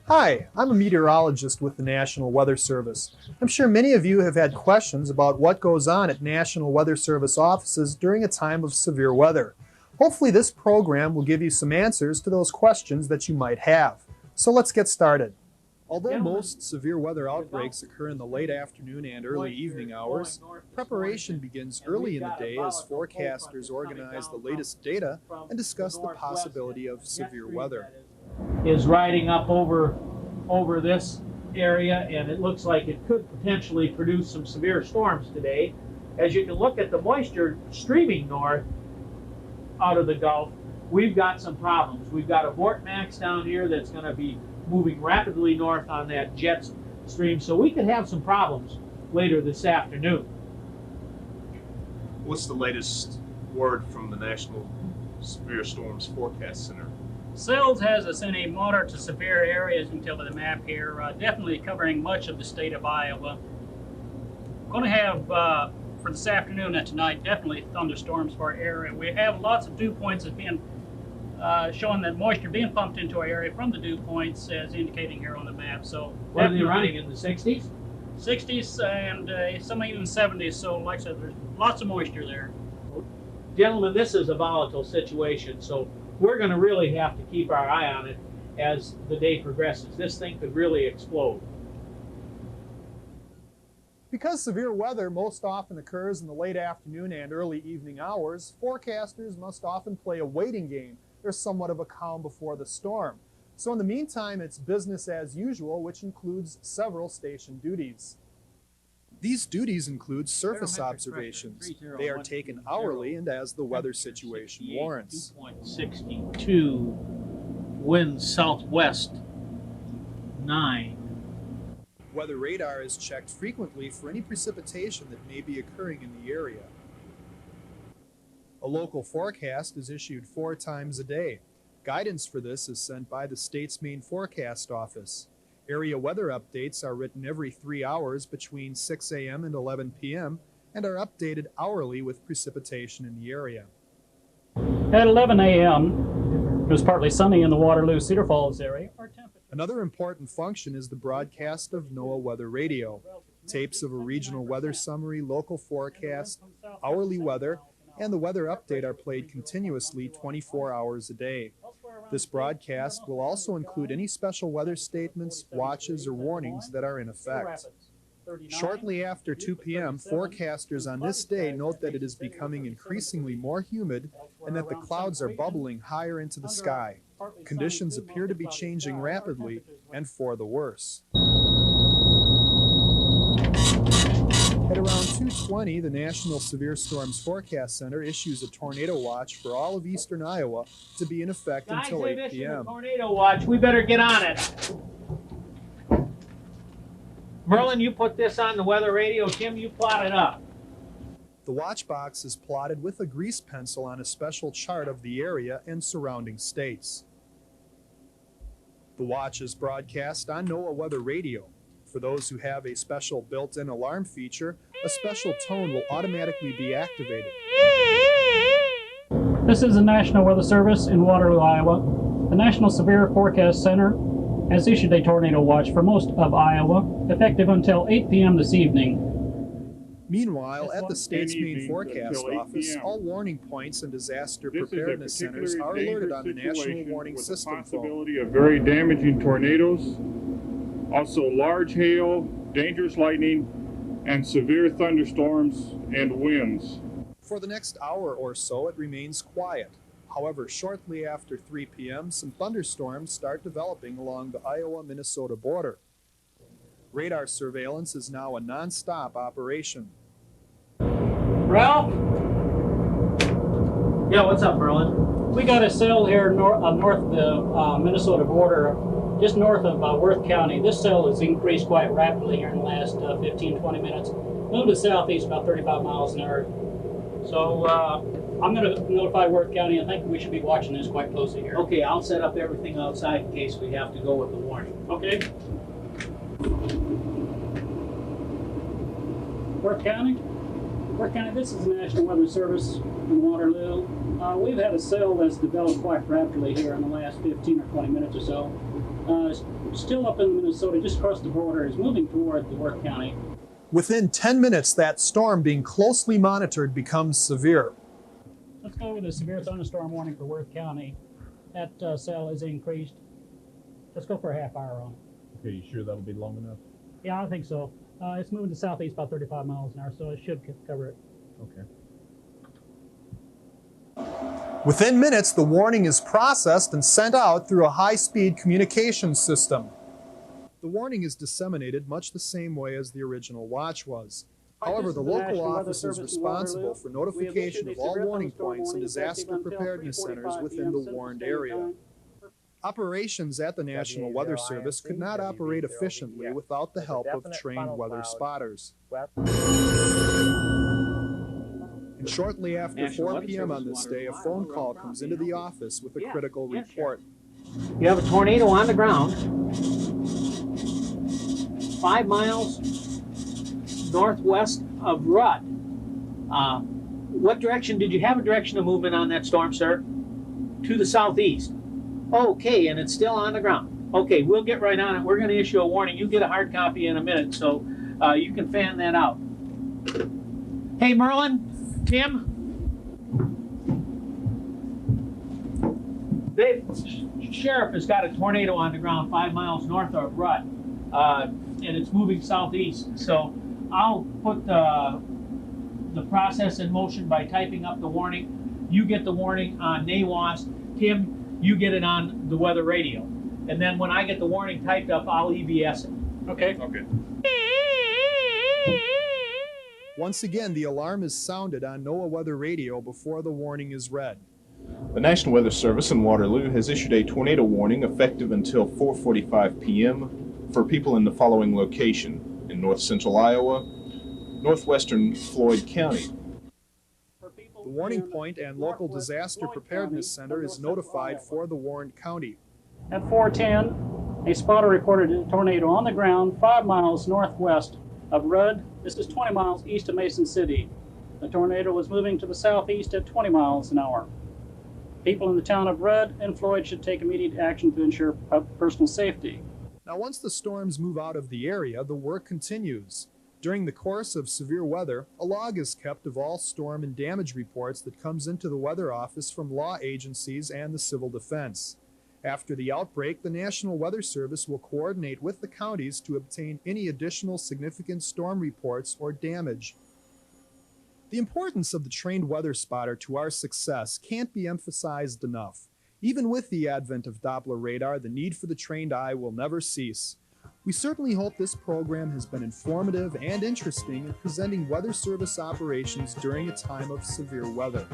Hi, I'm a meteorologist with the National Weather Service. I'm sure many of you have had questions about what goes on at National Weather Service offices during a time of severe weather. Hopefully this program will give you some answers to those questions that you might have. So let's get started. Although most severe weather outbreaks occur in the late afternoon and early evening hours, preparation begins early in the day as forecasters organize the latest data and discuss the possibility of severe weather. Is riding up over this area, and it looks like it could potentially produce some severe storms today. As you can look at the moisture streaming north out of the Gulf, we've got some problems. We've got a vortex down here that's going to be moving rapidly north on that jet stream, so we could have some problems later this afternoon. What's the latest word from the National Severe Storms Forecast Center? SILS has us in a moderate to severe area, as you can tell by the map here, definitely covering much of the state of Iowa. Going to have, for this afternoon and tonight, definitely thunderstorms for our area. We have lots of dew points that's being showing that moisture being pumped into our area from the dew points, as indicating here on the map. So what are they running, in the 60s? 60s and some even 70s, so like I said, there's lots of moisture there. Gentlemen, this is a volatile situation, so we're going to really have to keep our eye on it as the day progresses. This thing could really explode. Because severe weather most often occurs in the late afternoon and early evening hours, forecasters must often play a waiting game. There's somewhat of a calm before the storm. So in the meantime, it's business as usual, which includes several station duties. These duties include surface observations. They are taken hourly and as the weather situation warrants. 62, wind southwest 9. Weather radar is checked frequently for any precipitation that may be occurring in the area. A local forecast is issued 4 times a day. Guidance for this is sent by the state's main forecast office. Area weather updates are written every 3 hours between 6 a.m. and 11 p.m. and are updated hourly with precipitation in the area. At 11 a.m., it was partly sunny in the Waterloo-Cedar Falls area. Another important function is the broadcast of NOAA Weather Radio. Tapes of a regional weather summary, local forecast, hourly weather, and the weather update are played continuously 24 hours a day. This broadcast will also include any special weather statements, watches, or warnings that are in effect. Shortly after 2 p.m., forecasters on this day note that it is becoming increasingly more humid and that the clouds are bubbling higher into the sky. Conditions appear to be changing rapidly and for the worse. At around 2:20, the National Severe Storms Forecast Center issues a tornado watch for all of eastern Iowa to be in effect until 8 p.m. Tornado watch, we better get on it. Merlin, you put this on the weather radio. Tim, you plot it up. The watch box is plotted with a grease pencil on a special chart of the area and surrounding states. The watch is broadcast on NOAA Weather Radio. For those who have a special built-in alarm feature, a special tone will automatically be activated. This is the National Weather Service in Waterloo, Iowa. The National Severe Forecast Center has issued a tornado watch for most of Iowa, effective until 8 p.m. this evening. Meanwhile, at the state's main forecast office, all warning points and disaster preparedness centers are alerted on the National Warning System phone. Possibility of very damaging tornadoes, also large hail, dangerous lightning, and severe thunderstorms and winds. For the next hour or so, it remains quiet. However, shortly after 3 p.m., some thunderstorms start developing along the Iowa-Minnesota border. Radar surveillance is now a non-stop operation. Ralph? Yeah, what's up, Merlin? We got a cell here north of the Minnesota border, just north of Worth County. This cell has increased quite rapidly here in the last 15-20 minutes. Moved to southeast about 35 miles an hour. So I'm going to notify Worth County. I think we should be watching this quite closely here. Okay, I'll set up everything outside in case we have to go with the warning. Okay. Worth County, this is the National Weather Service in Waterloo. We've had a cell that's developed quite rapidly here in the last 15 or 20 minutes or so. Still up in Minnesota, just across the border, is moving toward the Worth County. Within 10 minutes, that storm being closely monitored becomes severe. Let's go with a severe thunderstorm warning for Worth County. That cell is increased. Let's go for a half hour on it. Okay, you sure that'll be long enough? Yeah, I think so. It's moving to southeast about 35 miles an hour, so it should cover it. Okay. Within minutes, the warning is processed and sent out through a high-speed communications system. The warning is disseminated much the same way as the original watch was. However, the local office is responsible for notification of all warning points and disaster preparedness centers within the warned area. Operations at the National Weather Service could not operate efficiently without the help of trained weather spotters. And shortly after 4 p.m. on this day, a phone call comes into the office with a critical report. You have a tornado on the ground, 5 miles northwest of Rudd. What direction, did you have a direction of movement on that storm, sir? To the southeast. Okay, and it's still on the ground. Okay, we'll get right on it. We're going to issue a warning. You get a hard copy in a minute, so you can fan that out. Hey, Merlin, Tim? Sheriff has got a tornado on the ground 5 miles north of Rudd, and it's moving southeast. So I'll put the process in motion by typing up the warning. You get the warning on NWS. Tim, you get it on the weather radio. And then when I get the warning typed up, I'll EBS it. Okay? Okay. Once again, the alarm is sounded on NOAA weather radio before the warning is read. The National Weather Service in Waterloo has issued a tornado warning effective until 4:45 p.m. for people in the following location: in north central Iowa, northwestern Floyd County. The warning point and local disaster preparedness center is notified for the warned county. At 4:10, a spotter reported a tornado on the ground 5 miles northwest of Rudd. This is 20 miles east of Mason City. The tornado was moving to the southeast at 20 miles an hour. People in the town of Rudd and Floyd should take immediate action to ensure personal safety. Now, once the storms move out of the area, the work continues. During the course of severe weather, a log is kept of all storm and damage reports that comes into the weather office from law agencies and the civil defense. After the outbreak, the National Weather Service will coordinate with the counties to obtain any additional significant storm reports or damage. The importance of the trained weather spotter to our success can't be emphasized enough. Even with the advent of Doppler radar, the need for the trained eye will never cease. We certainly hope this program has been informative and interesting in presenting weather service operations during a time of severe weather.